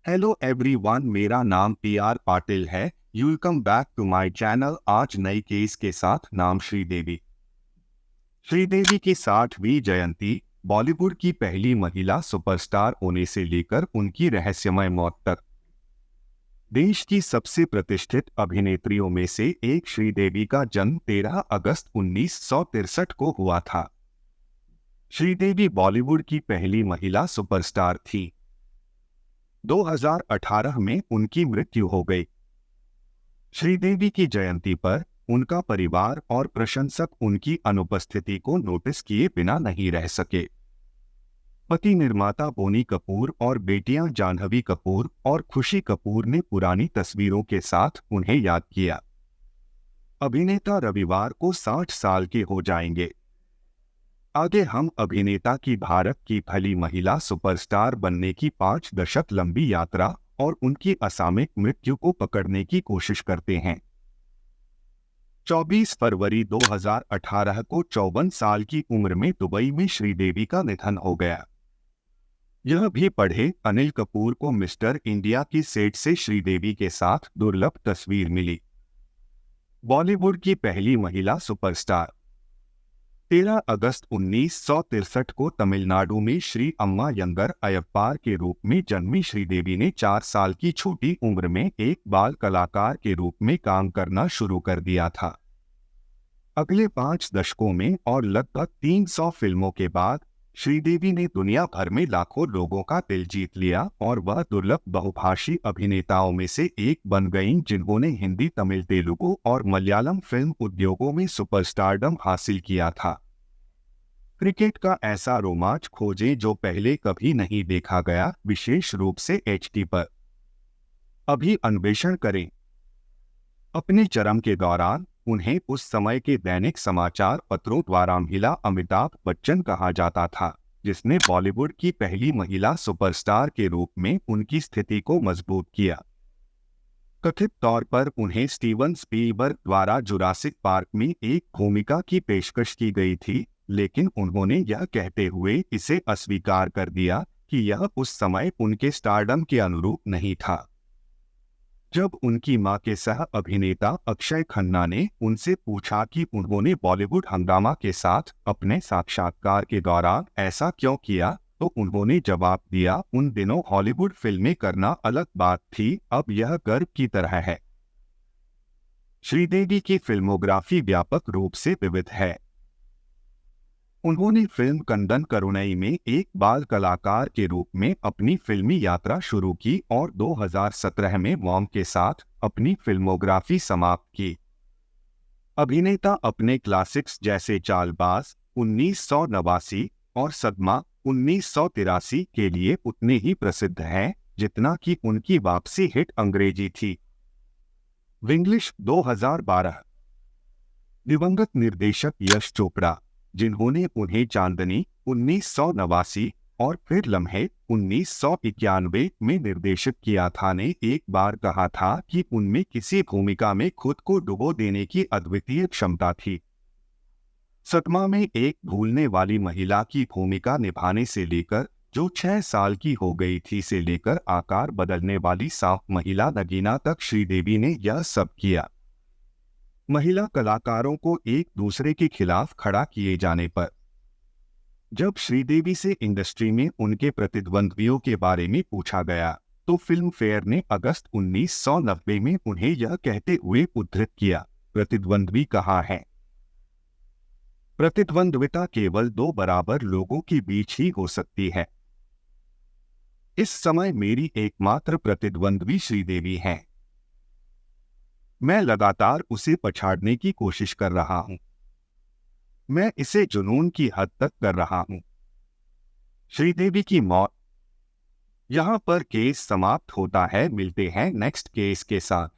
Hello everyone, मेरा नाम PR Patil है। Welcome back to my channel. आज नई केस के साथ नाम श्रीदेवी। श्रीदेवी की 60वीं जयंती बॉलीवुड की पहली महिला सुपरस्टार होने से लेकर उनकी रहस्यमय मौत तक देश की सबसे प्रतिष्ठित अभिनेत्रियों में से एक श्रीदेवी का जन्म 13 अगस्त 1963 को हुआ था। श्रीदेवी बॉलीवुड की पहली महिला सुपरस्टार थी। 2018 में उनकी मृत्यु हो गई। श्रीदेवी की जयंती पर उनका परिवार और प्रशंसक उनकी अनुपस्थिति को नोटिस किए बिना नहीं रह सके। पति निर्माता बोनी कपूर और बेटियां जाह्नवी कपूर और खुशी कपूर ने पुरानी तस्वीरों के साथ उन्हें याद किया। अभिनेता रविवार को 60 साल के हो जाएंगे। आगे हम अभिनेता की भारत की पहली महिला सुपरस्टार बनने की 5 दशक लंबी यात्रा और उनकी असामयिक मृत्यु को पकड़ने की कोशिश करते हैं। 24 फरवरी 2018 को 54 साल की उम्र में दुबई में श्रीदेवी का निधन हो गया। यह भी पढ़े, अनिल कपूर को मिस्टर इंडिया की सेट से श्रीदेवी के साथ दुर्लभ तस्वीर मिली। बॉलीवुड की पहली महिला सुपरस्टार 13 अगस्त 1963 को तमिलनाडु में श्री अम्मा यंगर अयप्पार के रूप में जन्मी श्रीदेवी ने 4 साल की छोटी उम्र में एक बाल कलाकार के रूप में काम करना शुरू कर दिया था। अगले 5 दशकों में और लगभग 300 फिल्मों के बाद श्रीदेवी ने दुनिया भर में लाखों लोगों का दिल जीत लिया और वह दुर्लभ बहुभाषी अभिनेताओं में से एक बन गईं जिन्होंने हिंदी, तमिल, तेलुगु और मलयालम फिल्म उद्योगों में सुपरस्टारडम हासिल किया था। क्रिकेट का ऐसा रोमांच खोजें जो पहले कभी नहीं देखा गया, विशेष रूप से एचडी पर। अभी अन्वेषण करें। अपने चरम के दौरान उन्हें उस समय के दैनिक समाचार पत्रों द्वारा महिला अमिताभ बच्चन कहा जाता था, जिसने बॉलीवुड की पहली महिला सुपरस्टार के रूप में उनकी स्थिति को मजबूत किया। कथित तौर पर उन्हें स्टीवन स्पीलबर्ग द्वारा जुरासिक पार्क में एक भूमिका की पेशकश की गई थी, लेकिन उन्होंने यह कहते हुए इसे अस्वीकार कर दिया कि यह उस समय उनके स्टारडम के अनुरूप नहीं था। जब उनकी मां के सह अभिनेता अक्षय खन्ना ने उनसे पूछा कि उन्होंने बॉलीवुड हंगामा के साथ अपने साक्षात्कार के दौरान ऐसा क्यों किया, तो उन्होंने जवाब दिया, उन दिनों हॉलीवुड फिल्में करना अलग बात थी, अब यह गर्व की तरह है। श्रीदेवी की फिल्मोग्राफी व्यापक रूप से विविध है। उन्होंने फिल्म कंदन करुणई में एक बाल कलाकार के रूप में अपनी फिल्मी यात्रा शुरू की और 2017 में मॉम के साथ अपनी फिल्मोग्राफी समाप्त की। अभिनेता अपने क्लासिक्स जैसे चालबाज 1989 और सदमा 1983 के लिए उतने ही प्रसिद्ध हैं जितना कि उनकी वापसी हिट अंग्रेजी थी, विंग्लिश 2012। दिवंगत निर्देशक यश चोपड़ा, जिन्होंने उन्हें चांदनी 1989 और फिर लम्हे 1991 में निर्देशित किया था, ने एक बार कहा था कि उनमें किसी भूमिका में खुद को डुबो देने की अद्वितीय क्षमता थी। सदमा में एक भूलने वाली महिला की भूमिका निभाने से लेकर जो 6 साल की हो गई थी से लेकर आकार बदलने वाली साफ महिला नगीना तक श्रीदेवी ने यह सब किया। महिला कलाकारों को एक दूसरे के खिलाफ खड़ा किए जाने पर जब श्रीदेवी से इंडस्ट्री में उनके प्रतिद्वंद्वियों के बारे में पूछा गया, तो फिल्म फेयर ने अगस्त 1990 में उन्हें यह कहते हुए उद्धृत किया, प्रतिद्वंद्वी कहाँ है? प्रतिद्वंद्विता केवल 2 बराबर लोगों के बीच ही हो सकती है। इस समय मेरी एकमात्र प्रतिद्वंद्वी श्रीदेवी हैं। मैं लगातार उसे पछाड़ने की कोशिश कर रहा हूं। मैं इसे जुनून की हद तक कर रहा हूं। श्रीदेवी की मौत। यहां पर केस समाप्त होता है। मिलते हैं नेक्स्ट केस के साथ।